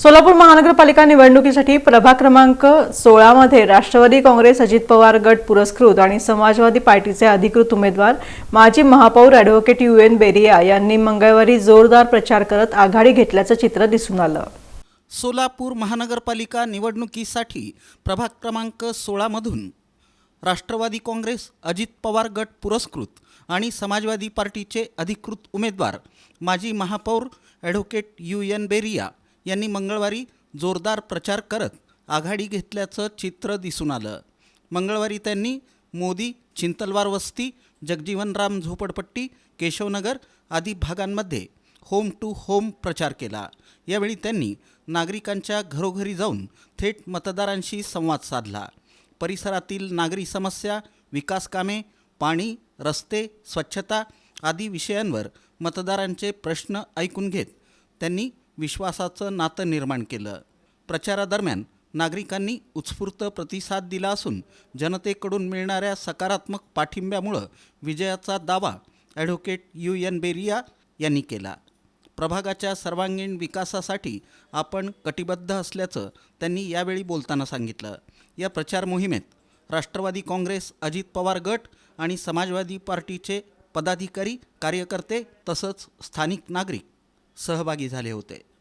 सोलापूर महानगरपालिका निवडणुकीसाठी प्रभाग क्रमांक 16 मध्ये राष्ट्रवादी काँग्रेस अजित पवार गट पुरस्कृत आणि समाजवादी पार्टीचे अधिकृत उमेदवार माजी महापौर ॲडव्होकेट UN बेरिया यांनी मंगळवारी जोरदार प्रचार करत आघाडी घेतल्याचं चित्र दिसून आलं। सोलापूर महानगरपालिका निवडणुकीसाठी प्रभाग क्रमांक 16 मधून राष्ट्रवादी काँग्रेस अजित पवार गट पुरस्कृत आणि समाजवादी पार्टीचे अधिकृत उमेदवार माजी महापौर ॲडव्होकेट UN बेरिया यांनी मंगळवारी जोरदार प्रचार करत आघाडी घेतल्याचं चित्र दिसून आलं। मंगळवारी त्यांनी मोदी, चिंतलवार वस्ती, जगजीवनराम झोपडपट्टी, केशवनगर आदी भागांमध्ये होम टू होम प्रचार केला। यावेळी त्यांनी नागरिकांच्या घरोघरी जाऊन थेट मतदारांशी संवाद साधला। परिसरातील नागरी समस्या, विकास कामे, पाणी, रस्ते, स्वच्छता आदी विषयांवर मतदारांचे प्रश्न ऐकून घेत त्यांनी विश्वासाचं नातं निर्माण केलं। प्रचारादरम्यान नागरिकांनी उत्स्फूर्त प्रतिसाद दिला असून जनतेकडून मिळणाऱ्या सकारात्मक पाठिंब्यामुळे विजयाचा दावा ॲडव्होकेट UN बेरिया यांनी केला। प्रभागाच्या सर्वांगीण विकासासाठी आपण कटिबद्ध असल्याचं त्यांनी यावेळी बोलताना सांगितलं। या प्रचार मोहिमेत राष्ट्रवादी काँग्रेस अजित पवार गट आणि समाजवादी पार्टीचे पदाधिकारी, कार्यकर्ते तसंच स्थानिक नागरिक सहभागी झाले होते।